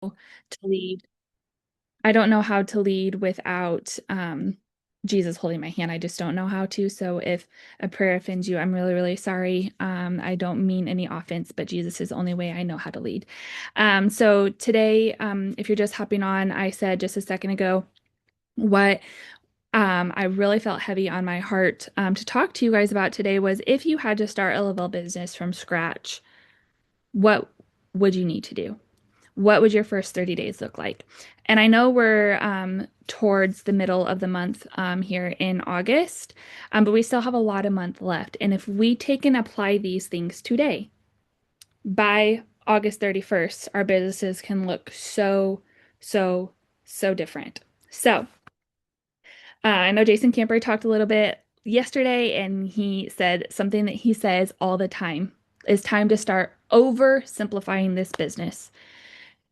to lead. I don't know how to lead without Jesus holding my hand. I just don't know how to. So if a prayer offends you, I'm really, really sorry. I don't mean any offense, but Jesus is the only way I know how to lead. So today, if you're just hopping on, I said just a second ago what I really felt heavy on my heart to talk to you guys about today was if you had to start a Lavelle business from scratch, what would you need to do? What would your first 30 days look like? And I know we're towards the middle of the month here in August, but we still have a lot of month left. And if we take and apply these things today, by August 31st, our businesses can look so, so, so different. So I know Jason Camper talked a little bit yesterday, and he said something that he says all the time is time to start oversimplifying this business.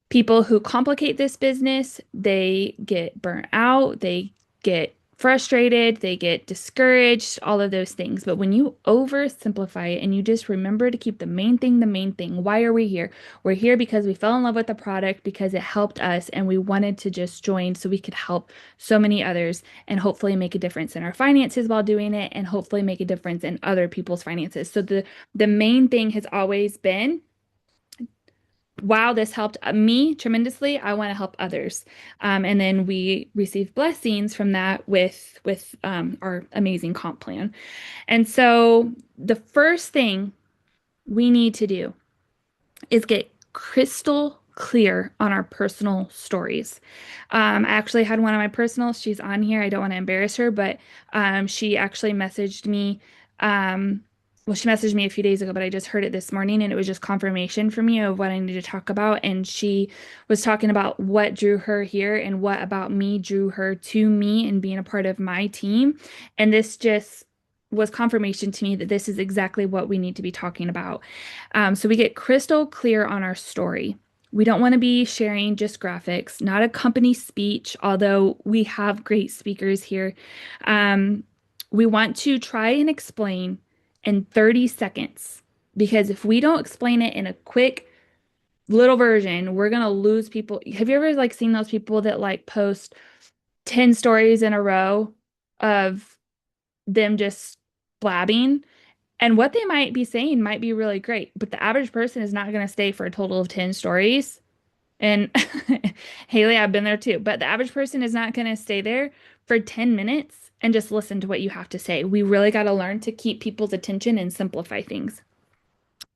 People who complicate this business, they get burnt out, they get frustrated, they get discouraged, all of those things. But when you oversimplify it and you just remember to keep the main thing, why are we here? We're here because we fell in love with the product, because it helped us, and we wanted to just join so we could help so many others and hopefully make a difference in our finances while doing it and hopefully make a difference in other people's finances. So the main thing has always been, wow, this helped me tremendously. I want to help others. And then we receive blessings from that with our amazing comp plan. And so the first thing we need to do is get crystal clear on our personal stories. I actually had one of my personals. She's on here. I don't want to embarrass her, but she actually messaged me. Well, she messaged me a few days ago, but I just heard it this morning, and it was just confirmation for me of what I need to talk about. And she was talking about what drew her here and what about me drew her to me and being a part of my team. And this just was confirmation to me that this is exactly what we need to be talking about. So we get crystal clear on our story. We don't want to be sharing just graphics, not a company speech, although we have great speakers here. Um, we want to try and explain in 30 seconds, because if we don't explain it in a quick little version, we're gonna lose people. Have you ever like seen those people that like post 10 stories in a row of them just blabbing? And what they might be saying might be really great, but the average person is not going to stay for a total of 10 stories. And Haley, I've been there too, but the average person is not going to stay there for 10 minutes and just listen to what you have to say. We really got to learn to keep people's attention and simplify things.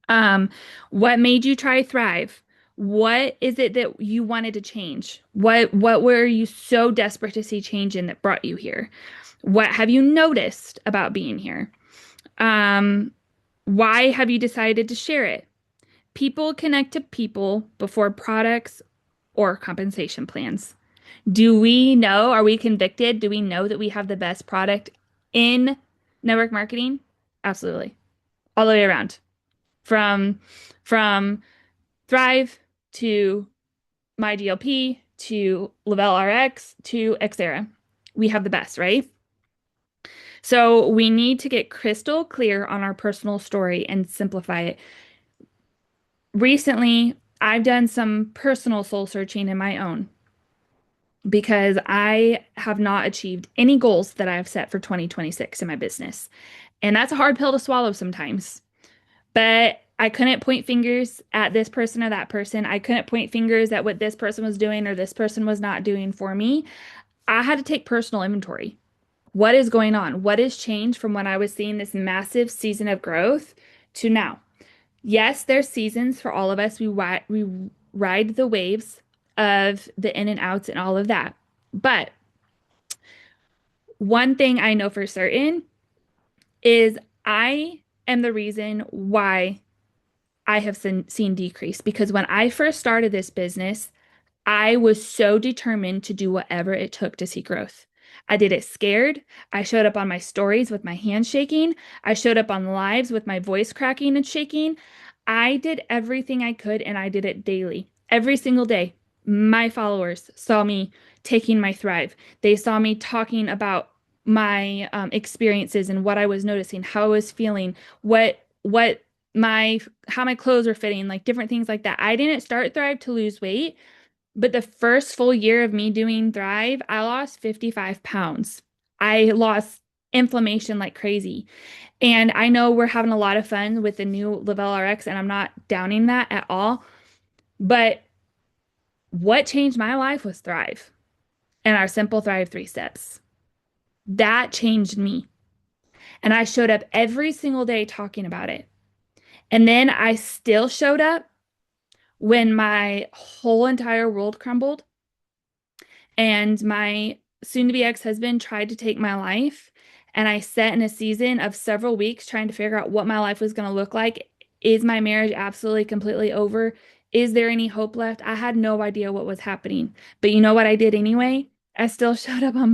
Um, what made you try Thrive? What is it that you wanted to change? What were you so desperate to see change in that brought you here? What have you noticed about being here? Um, why have you decided to share it? People connect to people before products or compensation plans. Do we know? Are we convicted? Do we know that we have the best product in network marketing? Absolutely. All the way around. From from Thrive to MyGLP to Lavelle RX to Xera. We have the best, right? So we need to get crystal clear on our personal story and simplify it. Recently, I've done some personal soul searching in my own because I have not achieved any goals that I have set for 2026 in my business. And that's a hard pill to swallow sometimes. But I couldn't point fingers at this person or that person. I couldn't point fingers at what this person was doing or this person was not doing for me. I had to take personal inventory. What is going on? What has changed from when I was seeing this massive season of growth to now? Yes, there's seasons for all of us. We ride the waves of the in and outs and all of that. But one thing I know for certain is I am the reason why I have seen decrease, because when I first started this business, I was so determined to do whatever it took to see growth. I did it scared. I showed up on my stories with my hands shaking. I showed up on lives with my voice cracking and shaking. I did everything I could, and I did it daily, every single day. My followers saw me taking my Thrive. They saw me talking about my experiences and what I was noticing, how I was feeling, what my how my clothes were fitting, like different things like that. I didn't start Thrive to lose weight. But the first full year of me doing Thrive, I lost 55 pounds. I lost inflammation like crazy. And I know we're having a lot of fun with the new Lavelle RX, and I'm not downing that at all. But what changed my life was Thrive and our Simple Thrive 3 steps. That changed me. And I showed up every single day talking about it. And then I still showed up when my whole entire world crumbled and my soon to be ex-husband tried to take my life. And I sat in a season of several weeks trying to figure out what my life was going to look like. Is my marriage absolutely completely over? Is there any hope left? I had no idea what was happening. But you know what I did anyway? I still showed up on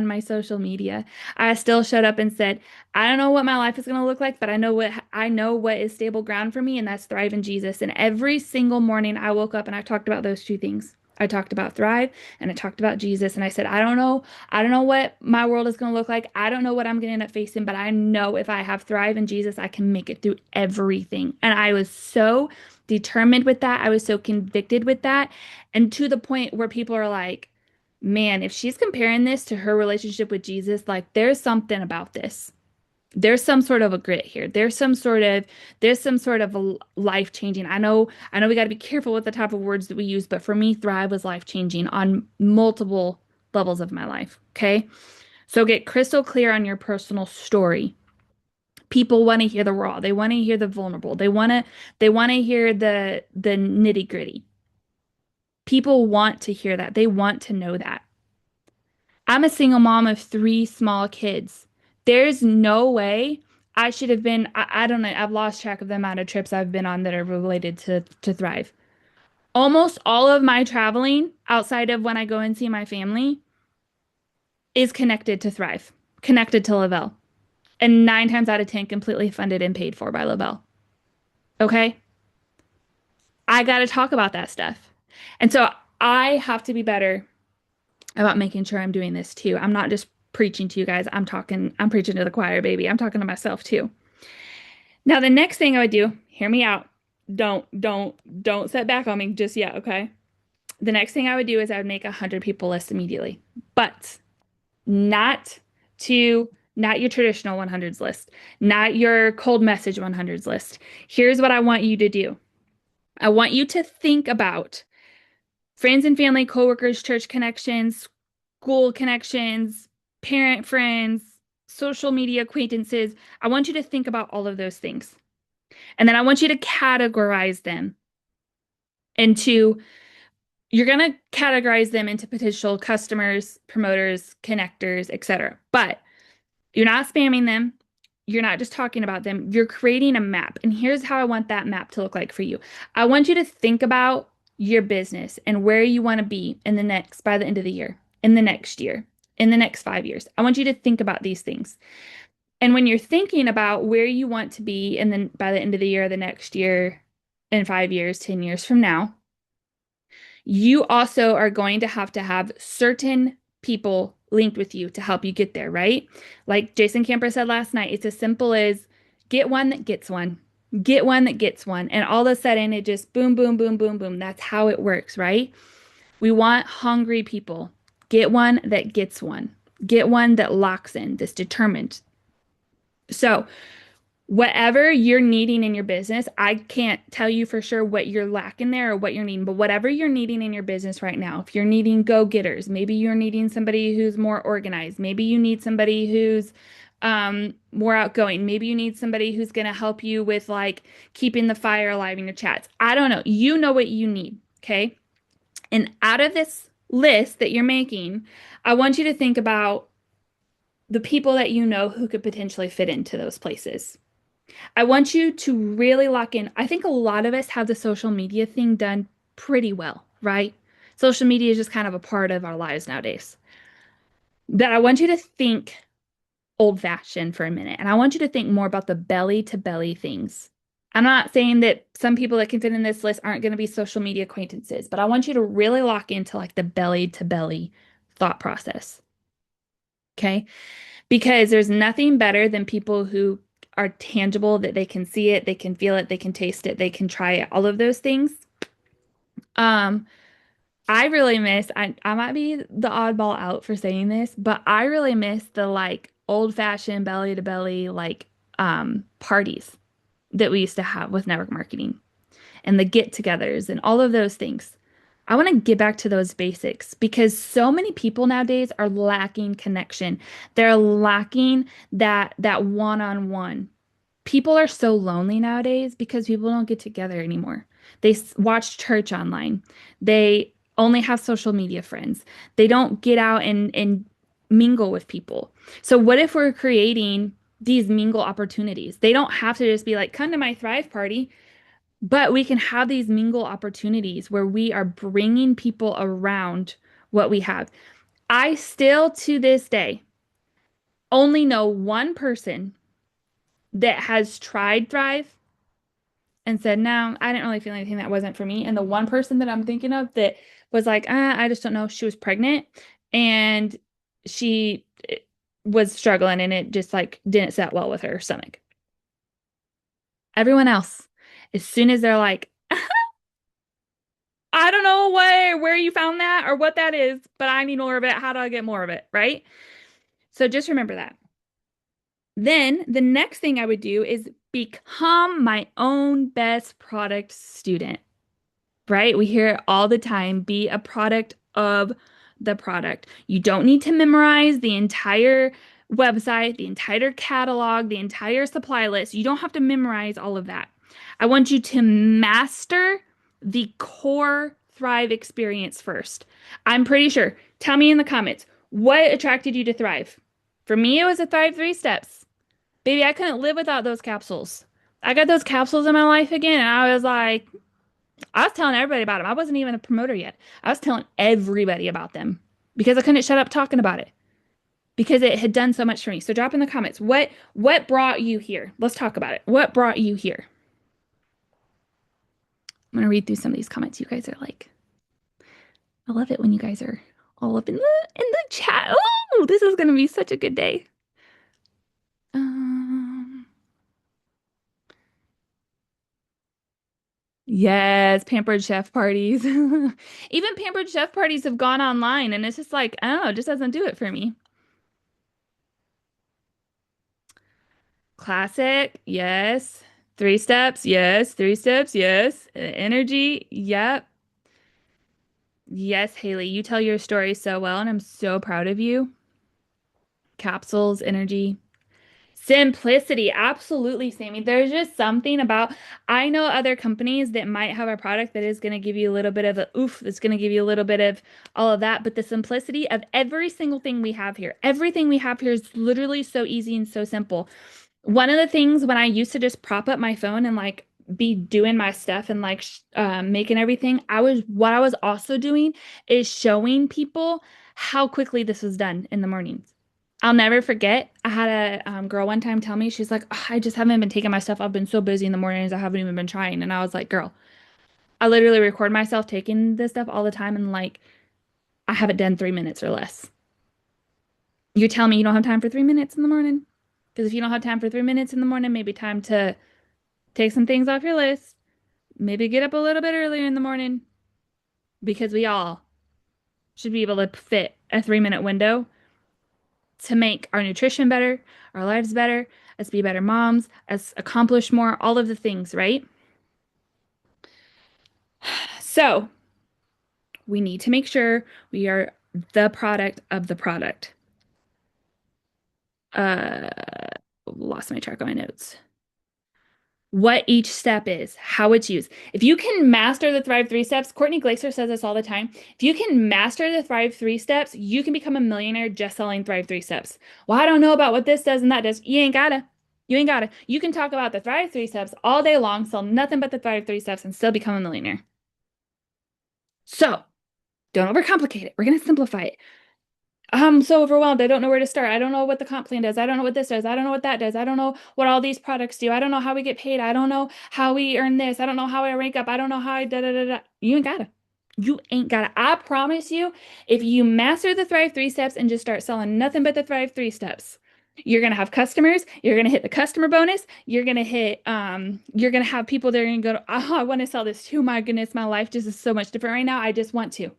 my social media. I still showed up and said, I don't know what my life is going to look like, but I know what is stable ground for me, and that's Thrive in Jesus. And every single morning I woke up and I talked about those two things. I talked about Thrive and I talked about Jesus. And I said, I don't know what my world is going to look like. I don't know what I'm going to end up facing, but I know if I have Thrive in Jesus, I can make it through everything. And I was so determined with that. I was so convicted with that. And to the point where people are like, man, if she's comparing this to her relationship with Jesus, like there's something about this. There's some sort of a grit here. There's some sort of a life changing. I know we got to be careful with the type of words that we use, but for me, Thrive was life changing on multiple levels of my life. Okay. So get crystal clear on your personal story. People want to hear the raw. They want to hear the vulnerable. They want to hear the nitty gritty. People want to hear that. They want to know that. I'm a single mom of 3 small kids. There's no way I should have been, I don't know, I've lost track of the amount of trips I've been on that are related to Thrive. Almost all of my traveling outside of when I go and see my family is connected to Thrive, connected to Lavelle, and 9 times out of 10 completely funded and paid for by Lavelle. Okay? I got to talk about that stuff. And so I have to be better about making sure I'm doing this too. I'm not just preaching to you guys. I'm preaching to the choir, baby. I'm talking to myself too. Now, the next thing I would do, hear me out. Don't set back on me just yet, okay? The next thing I would do is I would make 100 people list immediately, but not not your traditional 100s list, not your cold message 100s list. Here's what I want you to do. I want you to think about friends and family, coworkers, church connections, school connections, parent friends, social media acquaintances. I want you to think about all of those things. And then I want you to categorize them into, you're going to categorize them into potential customers, promoters, connectors, etc. But you're not spamming them. You're not just talking about them. You're creating a map. And here's how I want that map to look like for you. I want you to think about your business and where you want to be by the end of the year, in the next year, in the next 5 years. I want you to think about these things. And when you're thinking about where you want to be, and then by the end of the year, the next year, in 5 years, 10 years from now, you also are going to have certain people linked with you to help you get there, right? Like Jason Camper said last night, it's as simple as get one that gets one, get one that gets one. And all of a sudden it just boom, boom, boom, boom, boom. That's how it works, right? We want hungry people. Get one that gets one. Get one that locks in, that's determined. So whatever you're needing in your business, I can't tell you for sure what you're lacking there or what you're needing, but whatever you're needing in your business right now, if you're needing go-getters, maybe you're needing somebody who's more organized, maybe you need somebody who's more outgoing, maybe you need somebody who's going to help you with like keeping the fire alive in your chats. I don't know. You know what you need, okay? And out of this list that you're making, I want you to think about the people that you know who could potentially fit into those places. I want you to really lock in. I think a lot of us have the social media thing done pretty well, right? Social media is just kind of a part of our lives nowadays. That I want you to think old fashioned for a minute. And I want you to think more about the belly to belly things. I'm not saying that some people that can fit in this list aren't going to be social media acquaintances, but I want you to really lock into like the belly to belly thought process. Okay? Because there's nothing better than people who are tangible, that they can see it, they can feel it, they can taste it, they can try it, all of those things. Um, I really miss, I might be the oddball out for saying this, but I really miss the like old-fashioned belly to belly like parties that we used to have with network marketing and the get-togethers and all of those things. I want to get back to those basics because so many people nowadays are lacking connection. They're lacking that one-on-one. People are so lonely nowadays because people don't get together anymore. They watch church online. They only have social media friends. They don't get out and mingle with people. So what if we're creating these mingle opportunities? They don't have to just be like, come to my Thrive party, but we can have these mingle opportunities where we are bringing people around what we have. I still, to this day, only know one person that has tried Thrive and said, no, I didn't really feel anything that wasn't for me. And the one person that I'm thinking of that was like, I just don't know. She was pregnant and she was struggling and it just like didn't set well with her stomach. Everyone else, as soon as they're like, I don't know where you found that or what that is, but I need more of it. How do I get more of it? Right? So just remember that. Then the next thing I would do is become my own best product student. Right? We hear it all the time. Be a product of the product. You don't need to memorize the entire website, the entire catalog, the entire supply list. You don't have to memorize all of that. I want you to master the core Thrive experience first. I'm pretty sure. Tell me in the comments, what attracted you to Thrive? For me, it was the Thrive 3 steps. Baby, I couldn't live without those capsules. I got those capsules in my life again, and I was like, I was telling everybody about them. I wasn't even a promoter yet. I was telling everybody about them because I couldn't shut up talking about it because it had done so much for me. So drop in the comments. What brought you here? Let's talk about it. What brought you here? I'm gonna read through some of these comments. You guys are like, I love it when you guys are all up in the chat. Oh, this is gonna be such a good day. Um, yes, pampered chef parties. Even pampered chef parties have gone online, and it's just like, I don't know, it just doesn't do it for me. Classic, yes. 3 steps, yes. 3 steps, yes. Energy, yep. Yes, Haley, you tell your story so well, and I'm so proud of you. Capsules, energy, simplicity, absolutely, Sammy. There's just something about, I know other companies that might have a product that is going to give you a little bit of a oof, that's going to give you a little bit of all of that, but the simplicity of every single thing we have here, everything we have here is literally so easy and so simple. One of the things when I used to just prop up my phone and like be doing my stuff and like making everything, what I was also doing is showing people how quickly this was done in the mornings. I'll never forget. I had a girl one time tell me, she's like, "Ugh, I just haven't been taking my stuff. I've been so busy in the mornings. I haven't even been trying." And I was like, girl, I literally record myself taking this stuff all the time and like I have it done 3 minutes or less. You tell me you don't have time for 3 minutes in the morning? Because if you don't have time for 3 minutes in the morning, maybe time to take some things off your list. Maybe get up a little bit earlier in the morning because we all should be able to fit a 3 minute window to make our nutrition better, our lives better, us be better moms, us accomplish more, all of the things, right? So we need to make sure we are the product of the product. Uh, Lost my track of my notes. What each step is, how it's used. If you can master the Thrive 3 steps, Courtney Glaser says this all the time. If you can master the Thrive 3 steps, you can become a millionaire just selling Thrive 3 steps. Well, I don't know about what this does and that does. You ain't gotta. You ain't gotta. You can talk about the Thrive 3 steps all day long, sell nothing but the Thrive 3 steps, and still become a millionaire. So don't overcomplicate it. We're gonna simplify it. I'm so overwhelmed. I don't know where to start. I don't know what the comp plan does. I don't know what this does. I don't know what that does. I don't know what all these products do. I don't know how we get paid. I don't know how we earn this. I don't know how I rank up. I don't know how I da da da da. You ain't gotta. You ain't gotta. I promise you, if you master the Thrive 3 steps and just start selling nothing but the Thrive 3 steps, you're gonna have customers. You're gonna hit the customer bonus. You're gonna have people that are gonna go, oh, I want to sell this too. My goodness, my life just is so much different right now. I just want to.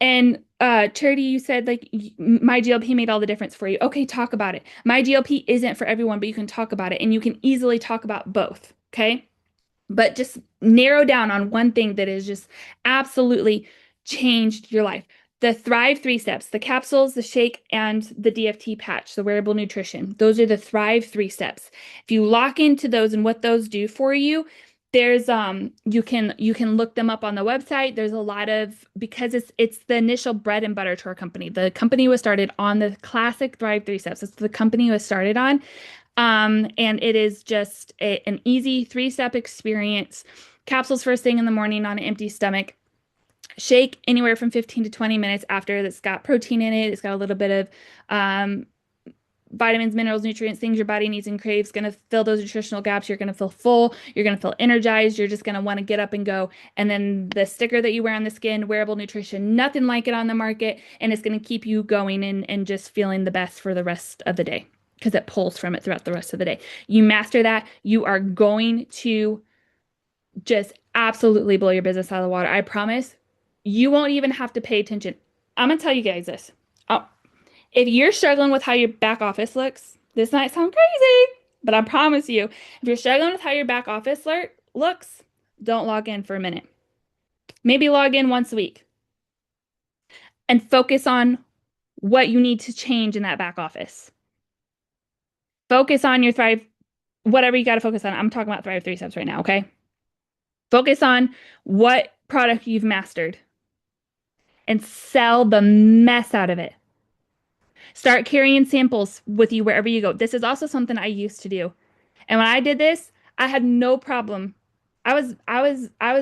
And Charity, you said like my GLP made all the difference for you. Okay, talk about it. My GLP isn't for everyone, but you can talk about it and you can easily talk about both. Okay. But just narrow down on one thing that has just absolutely changed your life. The Thrive 3 steps, the capsules, the shake, and the DFT patch, the wearable nutrition. Those are the Thrive 3 steps. If you lock into those and what those do for you, there's you can look them up on the website. There's a lot of because it's the initial bread and butter to our company. The company was started on the classic Thrive 3 steps. It's the company was started on. And it is just an easy 3 step experience. Capsules first thing in the morning on an empty stomach. Shake anywhere from 15 to 20 minutes after. That's got protein in it. It's got a little bit of vitamins, minerals, nutrients, things your body needs and craves. Going to fill those nutritional gaps. You're going to feel full. You're going to feel energized. You're just going to want to get up and go. And then the sticker that you wear on the skin, wearable nutrition, nothing like it on the market. And it's going to keep you going and just feeling the best for the rest of the day because it pulls from it throughout the rest of the day. You master that, you are going to just absolutely blow your business out of the water. I promise. You won't even have to pay attention. I'm gonna tell you guys this. Oh, if you're struggling with how your back office looks, this might sound crazy, but I promise you, if you're struggling with how your back office looks, don't log in for a minute. Maybe log in once a week and focus on what you need to change in that back office. Focus on your Thrive, whatever you got to focus on. I'm talking about Thrive 3 steps right now, okay? Focus on what product you've mastered and sell the mess out of it. Start carrying samples with you wherever you go. This is also something I used to do. And when I did this, I had no problem. I was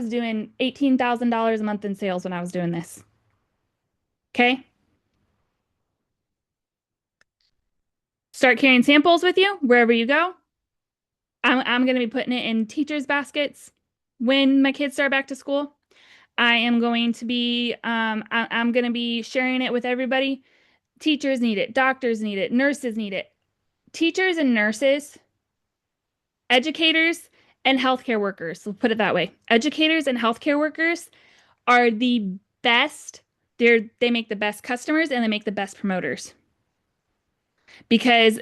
doing $18,000 a month in sales when I was doing this. Okay? Start carrying samples with you wherever you go. I'm going to be putting it in teachers' baskets when my kids start back to school. I am going to be I'm going to be sharing it with everybody. Teachers need it, doctors need it, nurses need it. Teachers and nurses, educators and healthcare workers, we'll put it that way. Educators and healthcare workers are the best. They make the best customers and they make the best promoters. Because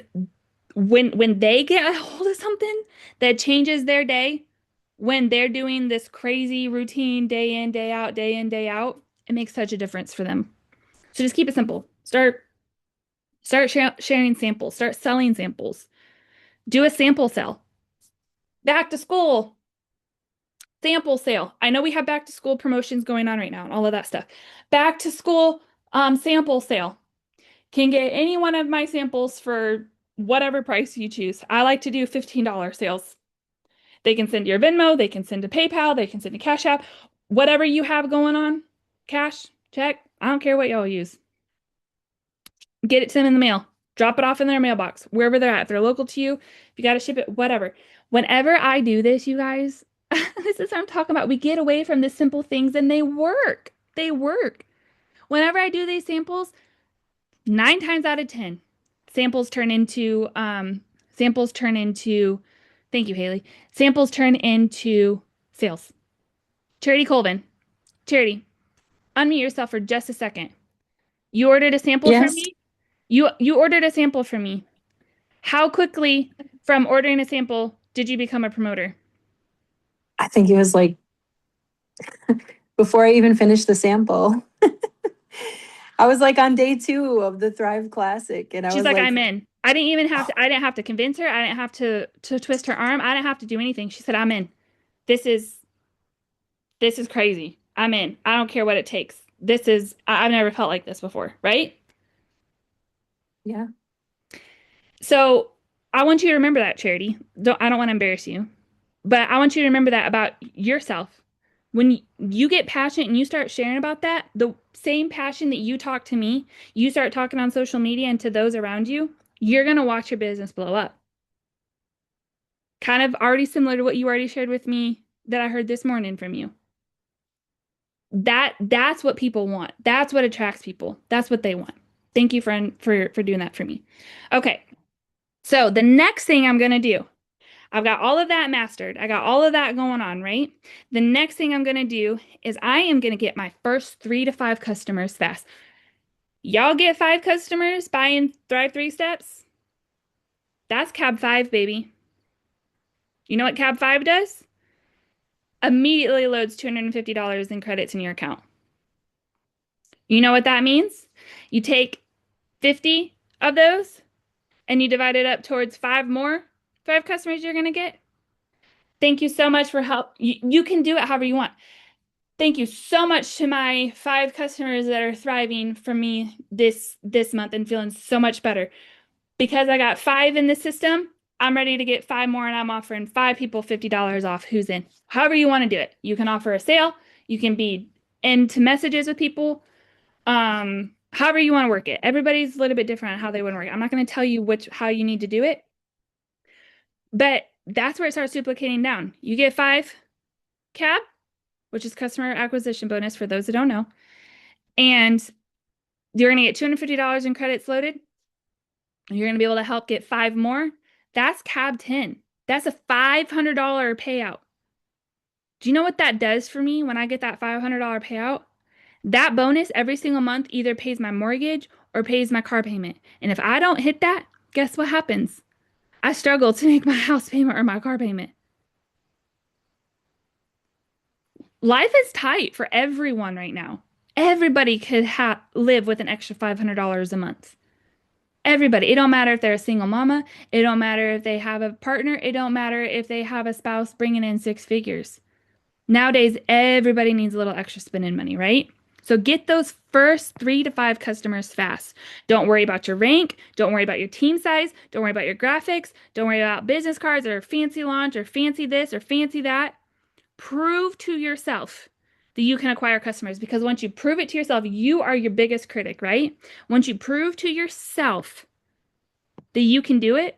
when they get a hold of something that changes their day, when they're doing this crazy routine day in, day out, it makes such a difference for them. So just keep it simple. Start sharing samples, start selling samples. Do a sample sale. Back to school, sample sale. I know we have back to school promotions going on right now and all of that stuff. Back to school sample sale. Can get any one of my samples for whatever price you choose. I like to do $15 sales. They can send your Venmo, they can send to PayPal, they can send to Cash App, whatever you have going on, cash, check, I don't care what y'all use. Get it to them in the mail. Drop it off in their mailbox, wherever they're at. If they're local to you, if you got to ship it, whatever. Whenever I do this, you guys, this is what I'm talking about. We get away from the simple things and they work. They work. Whenever I do these samples, 9 times out of 10, samples turn into, thank you, Haley. Samples turn into sales. Charity Colvin, Charity, unmute yourself for just a second. You ordered a sample from Yes, me? You ordered a sample from me. How quickly from ordering a sample did you become a promoter? I think it was like before I even finished the sample. I was like on day 2 of the Thrive Classic, and I She's was like, like, I'm in. I didn't have to convince her. I didn't have to twist her arm. I didn't have to do anything. She said, I'm in. This is this is crazy. I'm in. I don't care what it takes. I've never felt like this before, right? yeah, So I want you to remember that, Charity. I don't want to embarrass you, but I want you to remember that about yourself. When you get passionate and you start sharing about that, the same passion that you talk to me, you start talking on social media and to those around you, you're going to watch your business blow up. Kind of already similar to what you already shared with me that I heard this morning from you. That's what people want. That's what attracts people. That's what they want. Thank you, friend, for doing that for me. Okay. So the next thing I'm going to do, I've got all of that mastered. I got all of that going on, right? The next thing I'm going to do is I am going to get my first 3 to 5 customers fast. Y'all get 5 customers buying Thrive 3 steps? That's Cab 5, baby. You know what Cab 5 does? Immediately loads $250 in credits in your account. You know what that means? You take 50 of those and you divide it up towards 5 customers you're going to get. Thank you so much for help. You can do it however you want. Thank you so much to my 5 customers that are thriving from me this month and feeling so much better. Because I got 5 in the system, I'm ready to get 5 more and I'm offering 5 people $50 off who's in. However you want to do it. You can offer a sale, you can be into messages with people. However you want to work it. Everybody's a little bit different on how they want to work it. I'm not going to tell you how you need to do it, but that's where it starts duplicating down. You get 5 CAB, which is customer acquisition bonus for those that don't know, and you're going to get $250 in credits loaded. You're going to be able to help get 5 more. That's CAB 10. That's a $500 payout. Do you know what that does for me when I get that $500 payout? That bonus every single month either pays my mortgage or pays my car payment. And if I don't hit that, guess what happens? I struggle to make my house payment or my car payment. Life is tight for everyone right now. Everybody could live with an extra $500 a month. Everybody. It don't matter if they're a single mama. It don't matter if they have a partner. It don't matter if they have a spouse bringing in 6 figures. Nowadays, everybody needs a little extra spending money, right? So get those first 3 to 5 customers fast. Don't worry about your rank. Don't worry about your team size. Don't worry about your graphics. Don't worry about business cards or fancy launch or fancy this or fancy that. Prove to yourself that you can acquire customers, because once you prove it to yourself, you are your biggest critic, right? Once you prove to yourself that you can do it,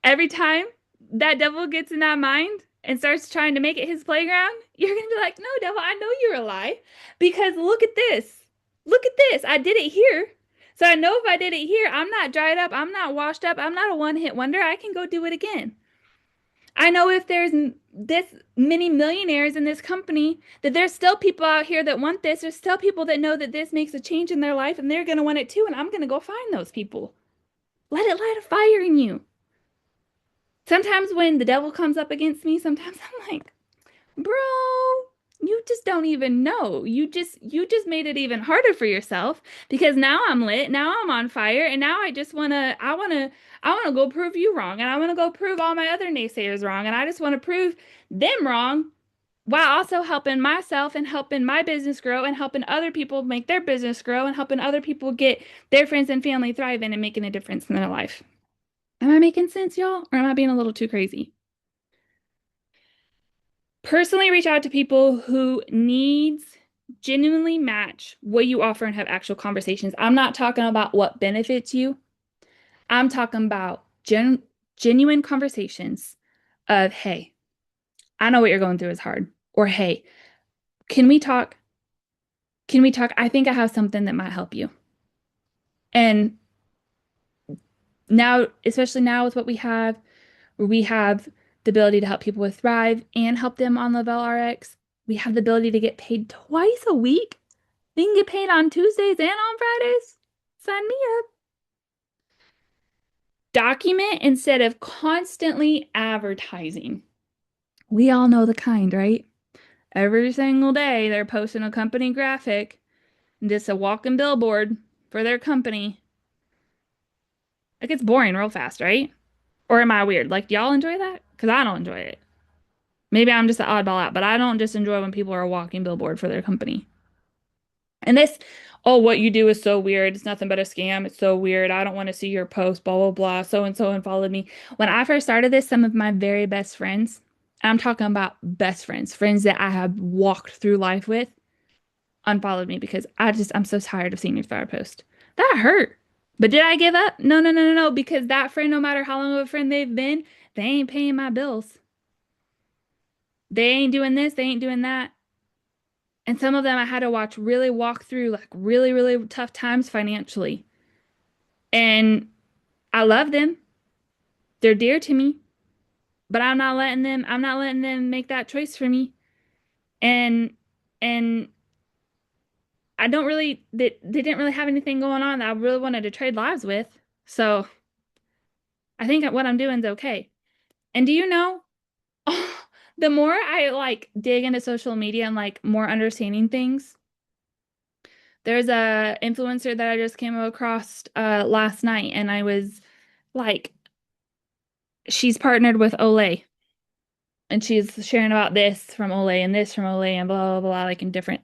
every time that devil gets in that mind and starts trying to make it his playground, you're going to be like, no, devil, I know you're a lie, because look at this. Look at this. I did it here. So I know if I did it here, I'm not dried up. I'm not washed up. I'm not a one-hit wonder. I can go do it again. I know if there's this many millionaires in this company, that there's still people out here that want this. There's still people that know that this makes a change in their life and they're going to want it too. And I'm going to go find those people. Let it light a fire in you. Sometimes when the devil comes up against me, sometimes I'm like, bro, you just don't even know. You just made it even harder for yourself, because now I'm lit, now I'm on fire, and now I wanna go prove you wrong, and I wanna go prove all my other naysayers wrong, and I just want to prove them wrong while also helping myself and helping my business grow and helping other people make their business grow and helping other people get their friends and family thriving and making a difference in their life. Am I making sense, y'all? Or am I being a little too crazy? Personally, reach out to people who needs genuinely match what you offer and have actual conversations. I'm not talking about what benefits you. I'm talking about genuine conversations of, hey, I know what you're going through is hard. Or, hey, can we talk? Can we talk? I think I have something that might help you. And now, especially now with what we have, where we have the ability to help people with Thrive and help them on Level RX. We have the ability to get paid twice a week. We can get paid on Tuesdays and on Fridays. Sign me up. Document instead of constantly advertising. We all know the kind, right? Every single day they're posting a company graphic and just a walking billboard for their company. It gets boring real fast, right? Or am I weird? Like, do y'all enjoy that? Because I don't enjoy it. Maybe I'm just an oddball out, but I don't just enjoy when people are a walking billboard for their company. And this, oh, what you do is so weird. It's nothing but a scam. It's so weird. I don't want to see your post, blah, blah, blah. So and so unfollowed me. When I first started this, some of my very best friends, and I'm talking about best friends, friends that I have walked through life with, unfollowed me because I'm so tired of seeing your fire post. That hurt. But did I give up? No, no, no, no, no. Because that friend, no matter how long of a friend they've been, they ain't paying my bills. They ain't doing this, they ain't doing that. And some of them I had to walk through like really, really tough times financially. And I love them. They're dear to me. but I'm not letting them make that choice for me. And and I don't really they didn't really have anything going on that I really wanted to trade lives with. So I think what I'm doing is okay. And do you know, the more I like dig into social media and like more understanding things, there's a influencer that I just came across last night, and I was like, she's partnered with Olay, and she's sharing about this from Olay and this from Olay and blah blah blah, like in different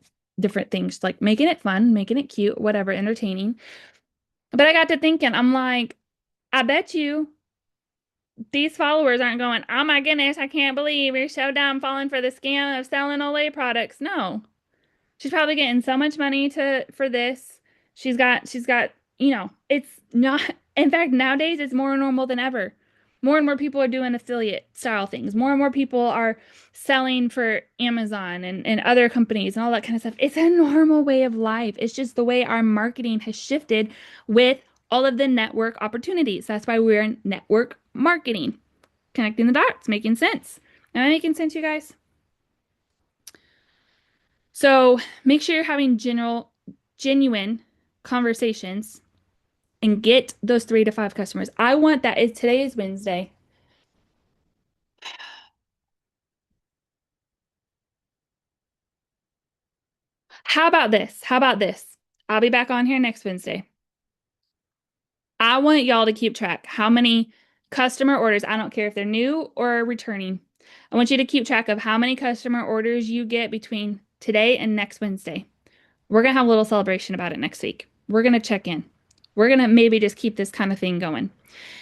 things, like making it fun, making it cute, whatever, entertaining. But I got to thinking, I'm like, I bet you these followers aren't going, oh my goodness, I can't believe you're so dumb falling for the scam of selling Olay products. No. She's probably getting so much money to for this. She's got, it's not, in fact, nowadays it's more normal than ever. More and more people are doing affiliate style things. More and more people are selling for Amazon and other companies and all that kind of stuff. It's a normal way of life. It's just the way our marketing has shifted with all of the network opportunities. That's why we're in network marketing. Connecting the dots, making sense. Am I making sense, you guys? So make sure you're having genuine conversations and get those 3 to 5 customers. I want that. Today is Wednesday. How about this? How about this? I'll be back on here next Wednesday. I want y'all to keep track how many customer orders, I don't care if they're new or returning. I want you to keep track of how many customer orders you get between today and next Wednesday. We're going to have a little celebration about it next week. We're going to check in. We're going to maybe just keep this kind of thing going.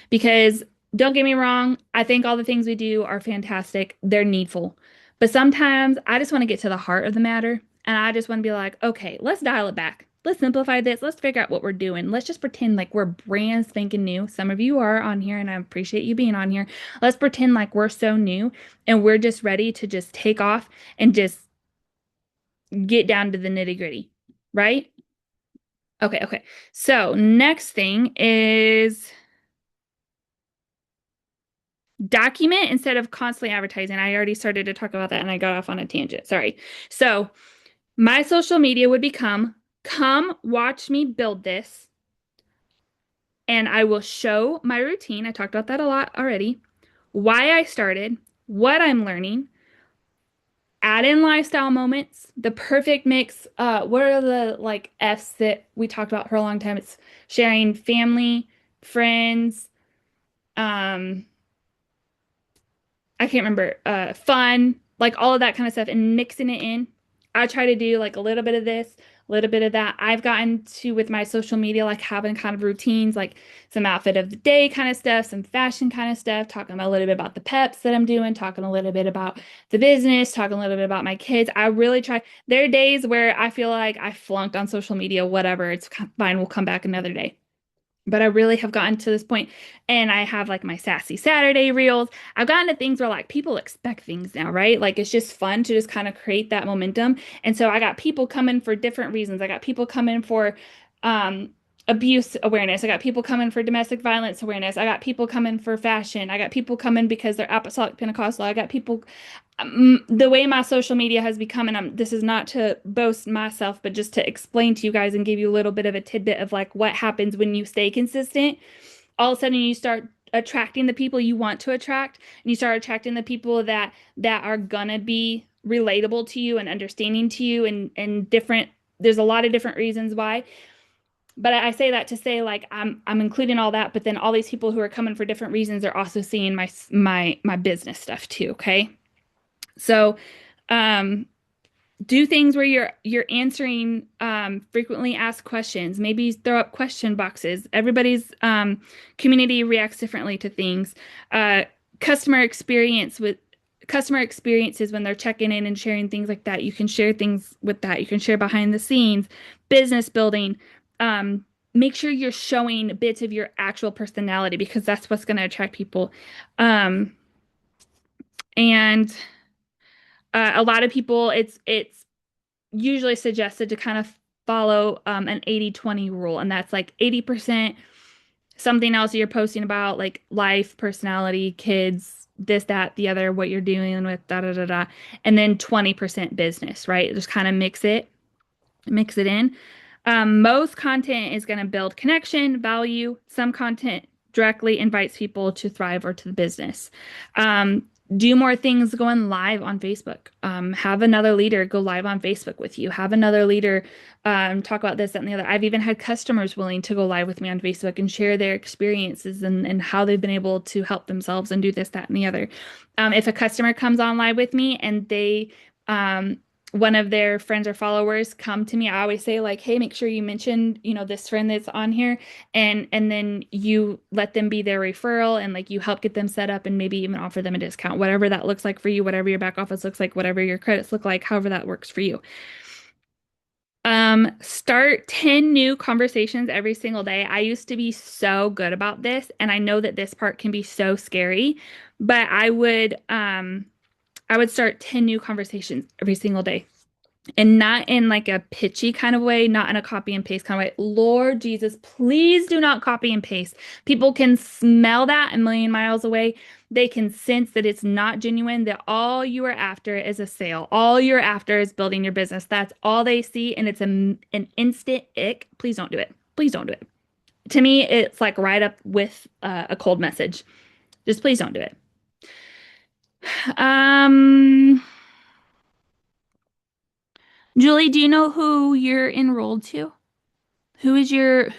Because don't get me wrong, I think all the things we do are fantastic. They're needful. But sometimes I just want to get to the heart of the matter. And I just want to be like, okay, let's dial it back. Let's simplify this. Let's figure out what we're doing. Let's just pretend like we're brand spanking new. Some of you are on here, and I appreciate you being on here. Let's pretend like we're so new and we're just ready to just take off and just get down to the nitty gritty, right? Okay, okay. So, next thing is document instead of constantly advertising. I already started to talk about that and I got off on a tangent. Sorry. So, my social media would become, come watch me build this, and I will show my routine. I talked about that a lot already. Why I started, what I'm learning, add in lifestyle moments, the perfect mix. What are the like F's that we talked about for a long time? It's sharing family, friends, um, I can't remember, fun, like all of that kind of stuff and mixing it in. I try to do like a little bit of this, a little bit of that. I've gotten to with my social media, like having kind of routines, like some outfit of the day kind of stuff, some fashion kind of stuff, talking about a little bit about the peps that I'm doing, talking a little bit about the business, talking a little bit about my kids. I really try. There are days where I feel like I flunked on social media, whatever. It's fine. We'll come back another day. But I really have gotten to this point, and I have like my Sassy Saturday reels. I've gotten to things where like people expect things now, right? Like it's just fun to just kind of create that momentum. And so I got people coming for different reasons. I got people coming for um, abuse awareness. I got people coming for domestic violence awareness. I got people coming for fashion. I got people coming because they're apostolic Pentecostal. I got people the way my social media has become, and this is not to boast myself, but just to explain to you guys and give you a little bit of a tidbit of like what happens when you stay consistent. All of a sudden, you start attracting the people you want to attract, and you start attracting the people that are gonna be relatable to you and understanding to you, and different. There's a lot of different reasons why. But I say that to say like I'm including all that, but then all these people who are coming for different reasons are also seeing my business stuff too, okay? So, um, do things where you're answering frequently asked questions. Maybe throw up question boxes. Everybody's community reacts differently to things. Uh, customer experience with customer experiences when they're checking in and sharing things like that. You can share things with that. You can share behind the scenes, business building. Um, Make sure you're showing bits of your actual personality because that's what's going to attract people. Um, and a lot of people, it's usually suggested to kind of follow an 80/20 rule, and that's like 80% something else you're posting about, like life, personality, kids, this, that, the other, what you're dealing with, da da da da. And then 20% business, right? Just kind of mix it in. Most content is going to build connection, value. Some content directly invites people to thrive or to the business. Um, do more things going live on Facebook. Have another leader go live on Facebook with you. Have another leader talk about this, that, and the other. I've even had customers willing to go live with me on Facebook and share their experiences and how they've been able to help themselves and do this, that, and the other. If a customer comes on live with me and um, one of their friends or followers come to me, I always say like, hey, make sure you mention, this friend that's on here, and then you let them be their referral and like you help get them set up and maybe even offer them a discount, whatever that looks like for you, whatever your back office looks like, whatever your credits look like, however that works for you. Start 10 new conversations every single day. I used to be so good about this, and I know that this part can be so scary, but I would start 10 new conversations every single day. And not in like a pitchy kind of way, not in a copy and paste kind of way. Lord Jesus, please do not copy and paste. People can smell that a million miles away. They can sense that it's not genuine, that all you are after is a sale. All you're after is building your business. That's all they see. And it's an instant ick. Please don't do it. Please don't do it. To me, it's like right up with a cold message. Just please don't do it. Um, Julie, do you know who you're enrolled to? Who is your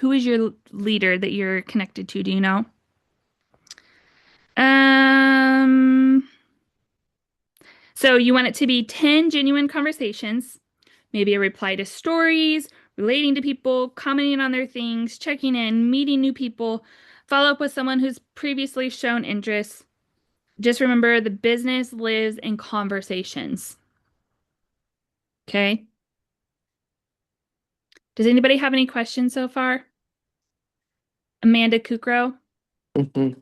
leader that you're connected to? Do you know? Um, so you want it to be 10 genuine conversations, maybe a reply to stories, relating to people, commenting on their things, checking in, meeting new people, follow up with someone who's previously shown interest. Just remember the business lives in conversations. Okay? Does anybody have any questions so far? Amanda Kukro? Mhm.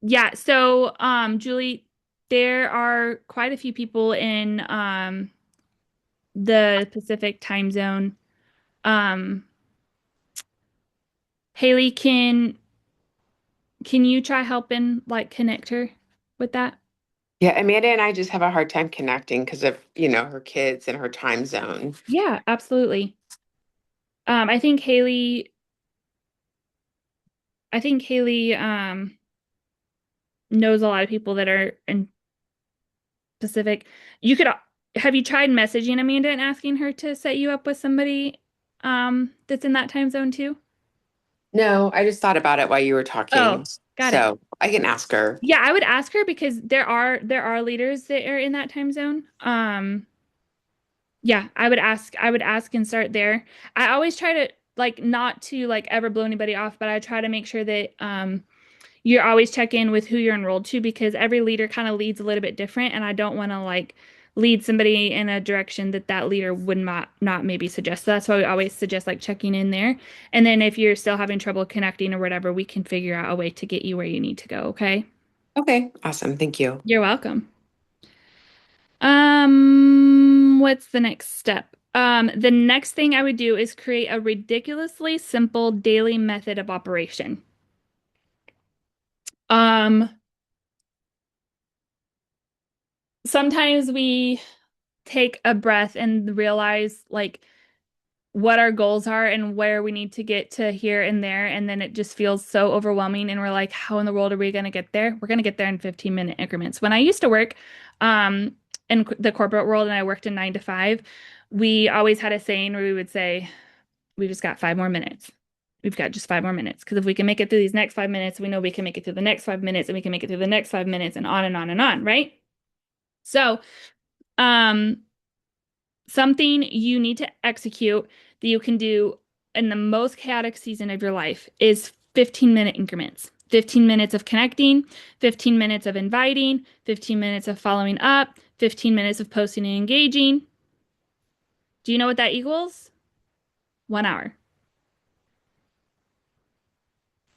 Yeah, so Julie, there are quite a few people in the Pacific time zone. Um Haley, can you try helping like connect her with that? Yeah, Amanda and I just have a hard time connecting because of, her kids and her time zone. Yeah, absolutely. I think Haley knows a lot of people that are in Pacific. You could have you tried messaging Amanda and asking her to set you up with somebody that's in that time zone too? No, I just thought about it while you were Oh, talking. got it. So I can ask her. Yeah, I would ask her because there are leaders that are in that time zone. Yeah, I would ask and start there. I always try to like not to like ever blow anybody off, but I try to make sure that you always check in with who you're enrolled to because every leader kind of leads a little bit different, and I don't want to like lead somebody in a direction that that leader would not maybe suggest. So that's why we always suggest like checking in there. And then if you're still having trouble connecting or whatever, we can figure out a way to get you where you need to go, okay? Okay, awesome. Thank you. You're welcome. What's the next step? The next thing I would do is create a ridiculously simple daily method of operation. Um, Sometimes we take a breath and realize like what our goals are and where we need to get to here and there, and then it just feels so overwhelming, and we're like, how in the world are we going to get there? We're going to get there in 15-minute increments. When I used to work, um, in the corporate world and I worked in 9 to 5, we always had a saying where we would say, we just got 5 more minutes. We've got just 5 more minutes. Because if we can make it through these next 5 minutes, we know we can make it through the next 5 minutes, and we can make it through the next 5 minutes, and on and on and on, right? So, um, something you need to execute that you can do in the most chaotic season of your life is 15-minute increments. 15 minutes of connecting, 15 minutes of inviting, 15 minutes of following up, 15 minutes of posting and engaging. Do you know what that equals? 1 hour.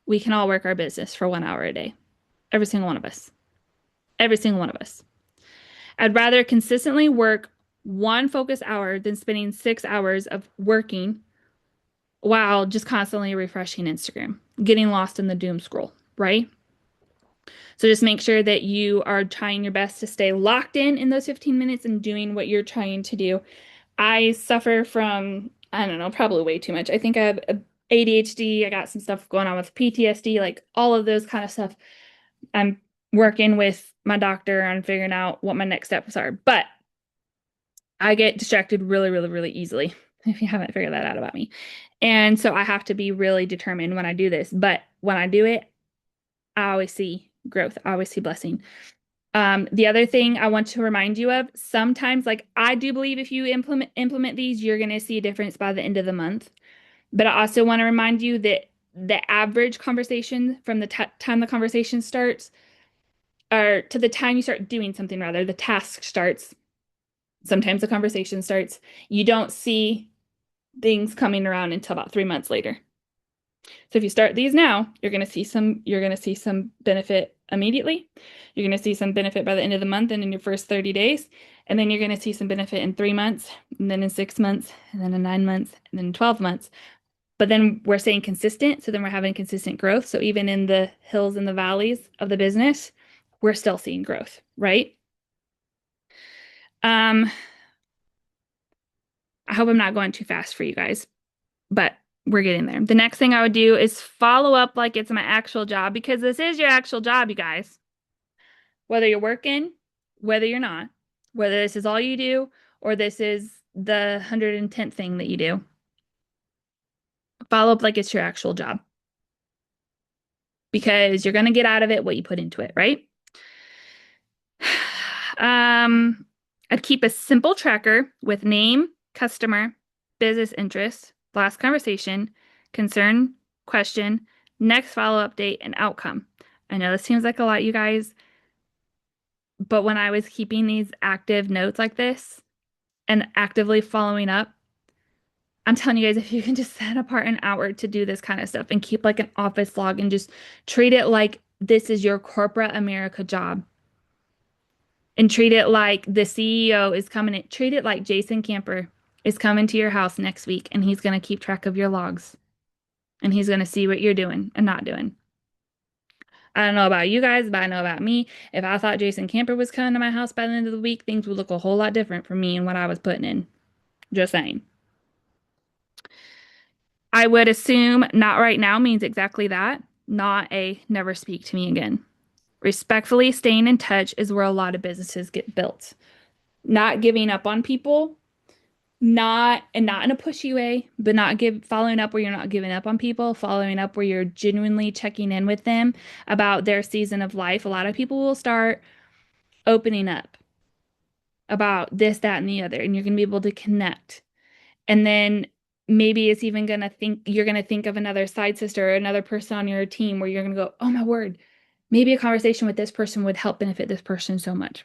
We can all work our business for 1 hour a day. Every single one of us. Every single one of us. I'd rather consistently work one focus hour than spending 6 hours of working while just constantly refreshing Instagram, getting lost in the doom scroll, right? So just make sure that you are trying your best to stay locked in those 15 minutes and doing what you're trying to do. I suffer from, I don't know, probably way too much. I think I have ADHD. I got some stuff going on with PTSD, like all of those kind of stuff. I'm working with my doctor on figuring out what my next steps are. But I get distracted really, really, really easily, if you haven't figured that out about me. And so I have to be really determined when I do this. But when I do it, I always see growth. I always see blessing. The other thing I want to remind you of, sometimes, like I do believe if you implement these, you're going to see a difference by the end of the month. But I also want to remind you that the average conversation from the time the conversation starts, or to the time you start doing something, rather, the task starts. Sometimes the conversation starts. You don't see things coming around until about 3 months later. So if you start these now, you're going to see some benefit immediately. You're going to see some benefit by the end of the month and in your first 30 days. And then you're going to see some benefit in 3 months, and then in 6 months, and then in 9 months, and then in 12 months. But then we're staying consistent. So then we're having consistent growth. So even in the hills and the valleys of the business, we're still seeing growth, right? I hope I'm not going too fast for you guys, but we're getting there. The next thing I would do is follow up like it's my actual job, because this is your actual job, you guys. Whether you're working, whether you're not, whether this is all you do, or this is the 110th thing that you do. Follow up like it's your actual job, because you're going to get out of it what you put into it, right? I'd keep a simple tracker with name, customer, business interest, last conversation, concern, question, next follow-up date, and outcome. I know this seems like a lot, you guys, but when I was keeping these active notes like this and actively following up, I'm telling you guys, if you can just set apart an hour to do this kind of stuff and keep like an office log and just treat it like this is your corporate America job, and treat it like the CEO is coming in, treat it like Jason Camper is coming to your house next week, and he's going to keep track of your logs, and he's going to see what you're doing and not doing. I don't know about you guys, but I know about me. If I thought Jason Camper was coming to my house by the end of the week, things would look a whole lot different for me and what I was putting in. Just saying. I would assume not right now means exactly that, not a never speak to me again. Respectfully staying in touch is where a lot of businesses get built. Not giving up on people, not in a pushy way, but following up where you're not giving up on people, following up where you're genuinely checking in with them about their season of life. A lot of people will start opening up about this, that, and the other, and you're going to be able to connect. And then maybe it's even you're going to think of another side sister or another person on your team where you're going to go, oh my word, maybe a conversation with this person would help benefit this person so much.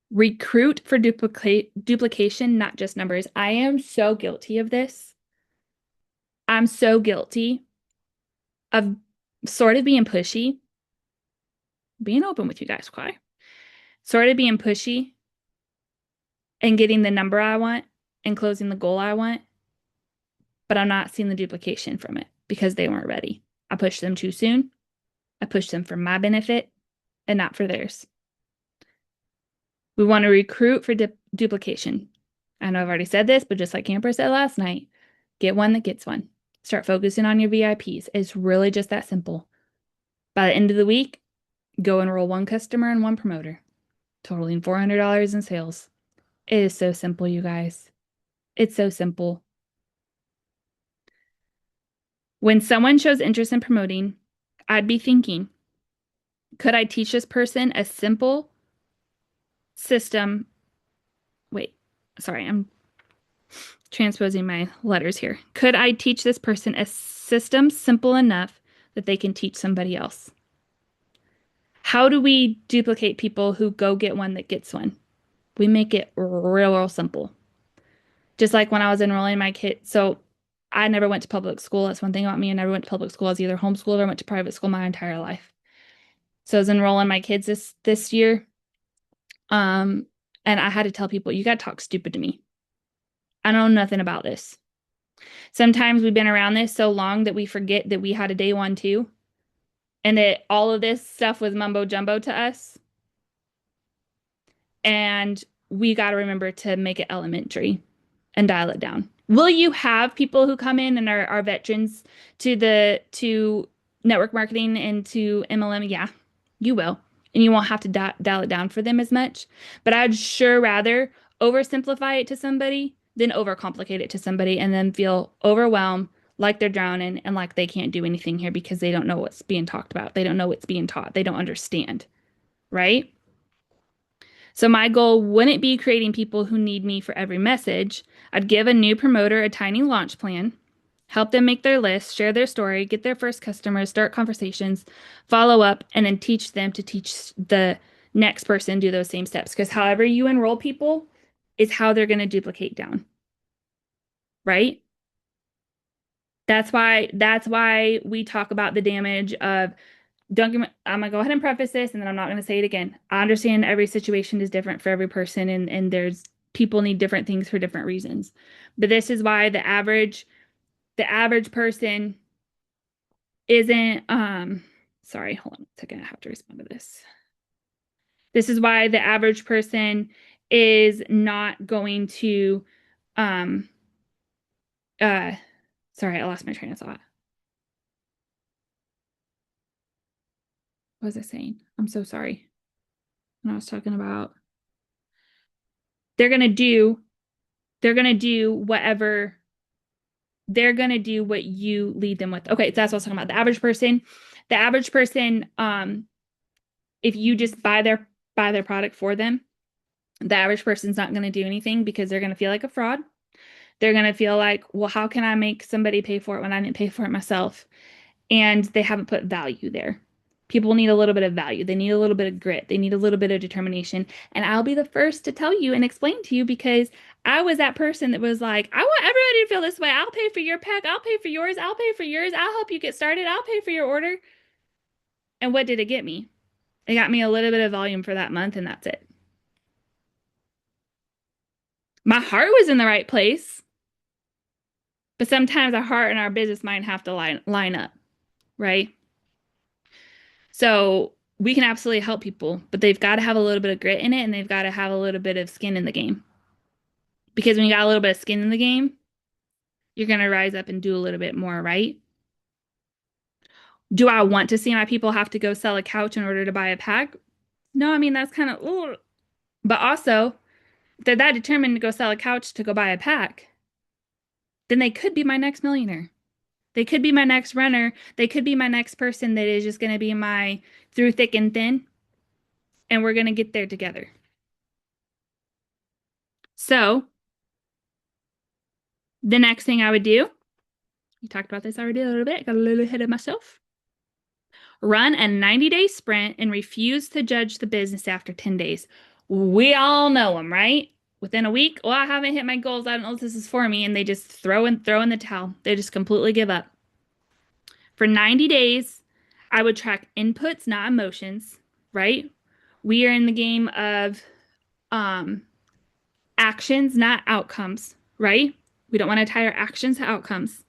Recruit for duplication, not just numbers. I am so guilty of this. I'm so guilty of sort of being pushy, being open with you guys, Kai. Sort of being pushy and getting the number I want and closing the goal I want, but I'm not seeing the duplication from it because they weren't ready. I pushed them too soon. I pushed them for my benefit and not for theirs. We want to recruit for duplication. I know I've already said this, but just like Camper said last night, get one that gets one. Start focusing on your VIPs. It's really just that simple. By the end of the week, go enroll one customer and one promoter, totaling $400 in sales. It is so simple, you guys. It's so simple. When someone shows interest in promoting, I'd be thinking, could I teach this person a simple system? Wait, sorry, I'm transposing my letters here. Could I teach this person a system simple enough that they can teach somebody else? How do we duplicate people who go get one that gets one? We make it real simple. Just like when I was enrolling my kids. So I never went to public school. That's one thing about me. I never went to public school. I was either homeschooled or went to private school my entire life. So I was enrolling my kids this year. And I had to tell people, you got to talk stupid to me. I know nothing about this. Sometimes we've been around this so long that we forget that we had a day one too, and that all of this stuff was mumbo jumbo to us. And we got to remember to make it elementary and dial it down. Will you have people who come in and are veterans to network marketing and to MLM? Yeah, you will. And you won't have to dial it down for them as much. But I'd sure rather oversimplify it to somebody than overcomplicate it to somebody and then feel overwhelmed, like they're drowning and like they can't do anything here because they don't know what's being talked about. They don't know what's being taught. They don't understand, right? So my goal wouldn't be creating people who need me for every message. I'd give a new promoter a tiny launch plan, help them make their list, share their story, get their first customers, start conversations, follow up, and then teach them to teach the next person do those same steps. Because however you enroll people is how they're going to duplicate down. Right? That's why we talk about the damage of I'm gonna go ahead and preface this and then I'm not gonna say it again. I understand every situation is different for every person and there's people need different things for different reasons. But this is why the average person isn't sorry, hold on a second. I have to respond to this. This is why the average person is not going to sorry, I lost my train of thought. What was I saying? I'm so sorry. When I was talking about they're gonna do whatever they're gonna do what you lead them with. Okay, so that's what I was talking about. The average person, if you just buy their product for them, the average person's not gonna do anything because they're gonna feel like a fraud. They're gonna feel like, well, how can I make somebody pay for it when I didn't pay for it myself? And they haven't put value there. People need a little bit of value. They need a little bit of grit. They need a little bit of determination. And I'll be the first to tell you and explain to you because I was that person that was like, I want everybody to feel this way. I'll pay for your pack. I'll pay for yours. I'll pay for yours. I'll help you get started. I'll pay for your order. And what did it get me? It got me a little bit of volume for that month, and that's it. My heart was in the right place. But sometimes our heart and our business mind have to line up, right? So we can absolutely help people, but they've got to have a little bit of grit in it and they've got to have a little bit of skin in the game. Because when you got a little bit of skin in the game, you're going to rise up and do a little bit more, right? Do I want to see my people have to go sell a couch in order to buy a pack? No, I mean, that's kind of, ooh. But also, if they're that determined to go sell a couch to go buy a pack, then they could be my next millionaire. They could be my next runner. They could be my next person that is just going to be my through thick and thin. And we're going to get there together. So the next thing I would do, we talked about this already a little bit, got a little ahead of myself. Run a 90-day sprint and refuse to judge the business after 10 days. We all know them, right? Within a week, well, I haven't hit my goals. I don't know if this is for me. And they just throw in the towel. They just completely give up. For 90 days, I would track inputs, not emotions, right? We are in the game of actions, not outcomes, right? We don't want to tie our actions to outcomes.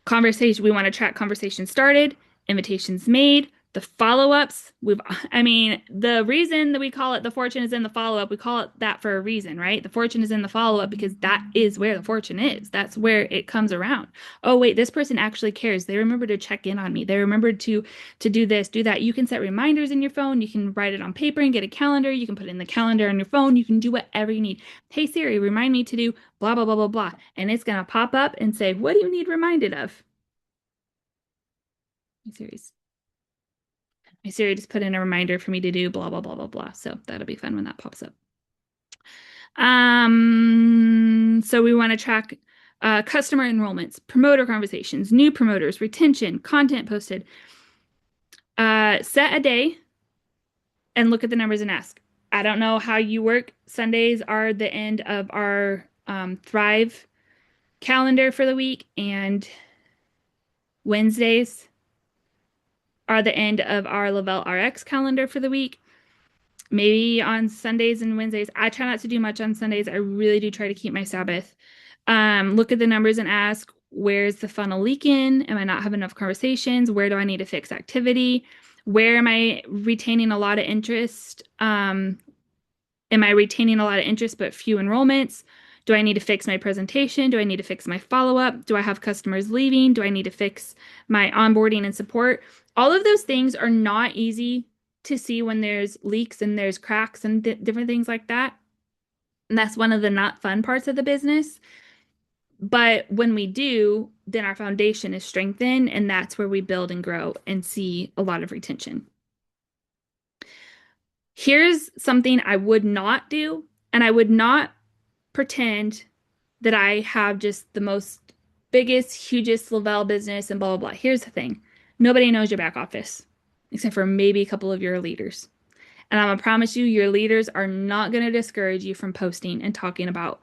Conversation, we want to track conversations started, invitations made, the follow-ups. The reason that we call it the fortune is in the follow-up, we call it that for a reason, right? The fortune is in the follow-up because that is where the fortune is. That's where it comes around. Oh, wait, this person actually cares. They remember to check in on me. They remembered to do this, do that. You can set reminders in your phone. You can write it on paper and get a calendar. You can put it in the calendar on your phone. You can do whatever you need. Hey, Siri, remind me to do blah, blah, blah, blah, blah. And it's going to pop up and say, what do you need reminded of? My Siri just put in a reminder for me to do blah, blah, blah, blah, blah. So that'll be fun when that pops up. So we want to track customer enrollments, promoter conversations, new promoters, retention, content posted. Set a day and look at the numbers and ask. I don't know how you work. Sundays are the end of our Thrive calendar for the week, and Wednesdays are the end of our Lavelle RX calendar for the week. Maybe on Sundays and Wednesdays. I try not to do much on Sundays. I really do try to keep my Sabbath. Look at the numbers and ask, where's the funnel leaking? Am I not having enough conversations? Where do I need to fix activity? Where am I retaining a lot of interest? Am I retaining a lot of interest but few enrollments? Do I need to fix my presentation? Do I need to fix my follow-up? Do I have customers leaving? Do I need to fix my onboarding and support? All of those things are not easy to see when there's leaks and there's cracks and different things like that. And that's one of the not fun parts of the business. But when we do, then our foundation is strengthened, and that's where we build and grow and see a lot of retention. Here's something I would not do, and I would not pretend that I have just the most biggest, hugest Lavelle business and blah, blah, blah. Here's the thing. Nobody knows your back office, except for maybe a couple of your leaders. And I'm gonna promise you, your leaders are not gonna discourage you from posting and talking about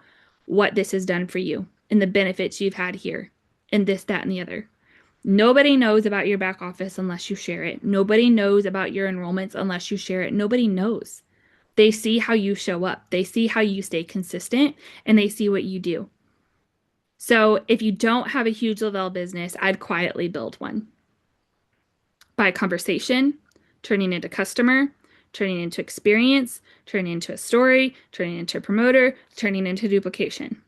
what this has done for you and the benefits you've had here and this, that, and the other. Nobody knows about your back office unless you share it. Nobody knows about your enrollments unless you share it. Nobody knows. They see how you show up. They see how you stay consistent, and they see what you do. So if you don't have a huge Lavelle business, I'd quietly build one. By conversation, turning into customer, turning into experience, turning into a story, turning into a promoter, turning into duplication.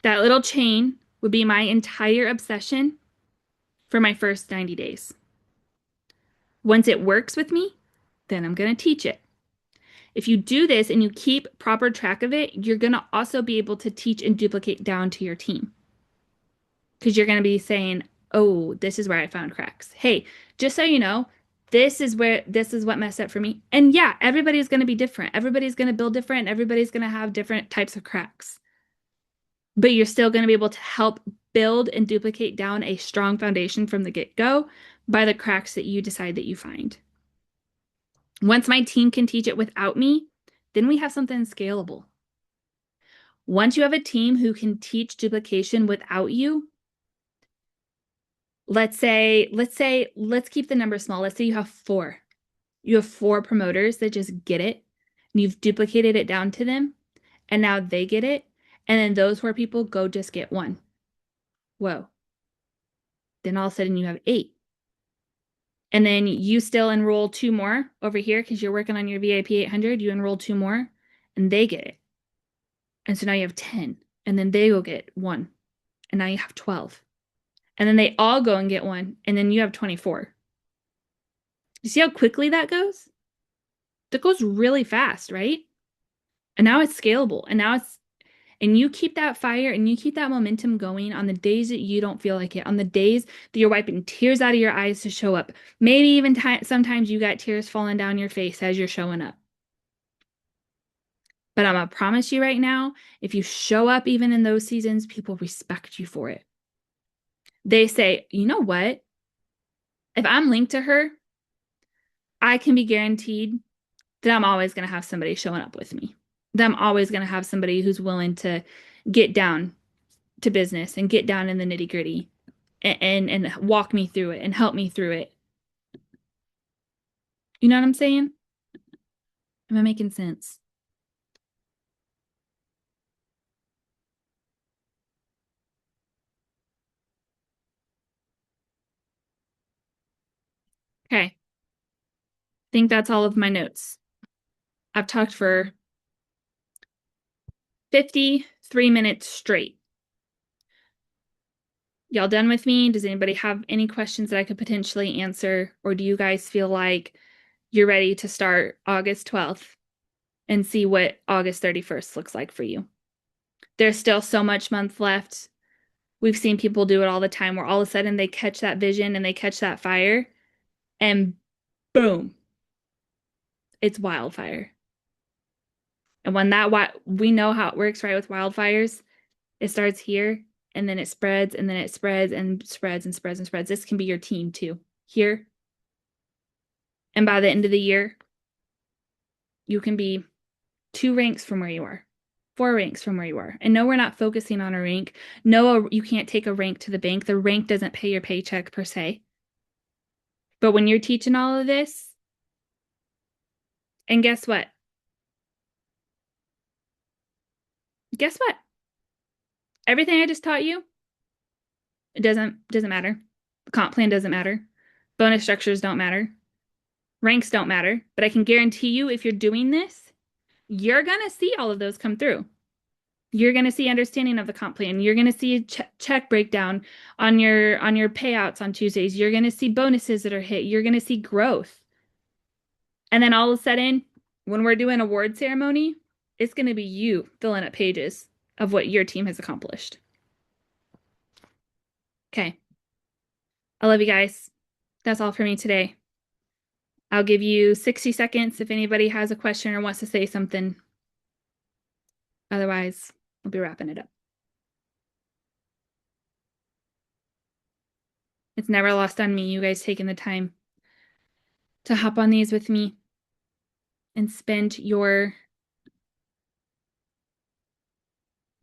That little chain would be my entire obsession for my first 90 days. Once it works with me, then I'm going to teach it. If you do this and you keep proper track of it, you're going to also be able to teach and duplicate down to your team. Because you're going to be saying, oh, this is where I found cracks. Hey, just so you know, this is what messed up for me. And yeah, everybody's going to be different. Everybody's going to build different. Everybody's going to have different types of cracks. But you're still going to be able to help build and duplicate down a strong foundation from the get-go by the cracks that you decide that you find. Once my team can teach it without me, then we have something scalable. Once you have a team who can teach duplication without you, let's keep the number small. Let's say you have 4. You have 4 promoters that just get it, and you've duplicated it down to them, and now they get it, and then those 4 people go just get 1. Whoa. Then all of a sudden you have 8. And then you still enroll 2 more over here because you're working on your VIP 800. You enroll 2 more, and they get it. And so now you have 10, and then they go get 1, and now you have 12. And then they all go and get 1, and then you have 24. You see how quickly that goes? That goes really fast, right? And now it's scalable, and you keep that fire and you keep that momentum going on the days that you don't feel like it, on the days that you're wiping tears out of your eyes to show up. Maybe even sometimes you got tears falling down your face as you're showing up. But I'm gonna promise you right now, if you show up even in those seasons, people respect you for it. They say, you know what? If I'm linked to her, I can be guaranteed that I'm always going to have somebody showing up with me. That I'm always going to have somebody who's willing to get down to business and get down in the nitty gritty and walk me through it and help me through it. You know what I'm saying? Am I making sense? Okay. I think that's all of my notes. I've talked for 53 minutes straight. Y'all done with me? Does anybody have any questions that I could potentially answer? Or do you guys feel like you're ready to start August 12th and see what August 31st looks like for you? There's still so much month left. We've seen people do it all the time where all of a sudden they catch that vision and they catch that fire and boom, it's wildfire. And when we know how it works, right, with wildfires, it starts here and then it spreads and then it spreads and spreads and spreads and spreads. This can be your team too, here. And by the end of the year, you can be 2 ranks from where you are, 4 ranks from where you are. And no, we're not focusing on a rank. No, you can't take a rank to the bank. The rank doesn't pay your paycheck per se. But when you're teaching all of this, and guess what? Guess what? Everything I just taught you, it doesn't matter. The comp plan doesn't matter. Bonus structures don't matter. Ranks don't matter. But I can guarantee you, if you're doing this, you're gonna see all of those come through. You're going to see understanding of the comp plan. You're going to see a check breakdown on your payouts on Tuesdays. You're going to see bonuses that are hit. You're going to see growth. And then all of a sudden, when we're doing award ceremony, it's going to be you filling up pages of what your team has accomplished. Okay. I love you guys. That's all for me today. I'll give you 60 seconds if anybody has a question or wants to say something. Otherwise, I'll be wrapping it up. It's never lost on me, you guys taking the time to hop on these with me and spend your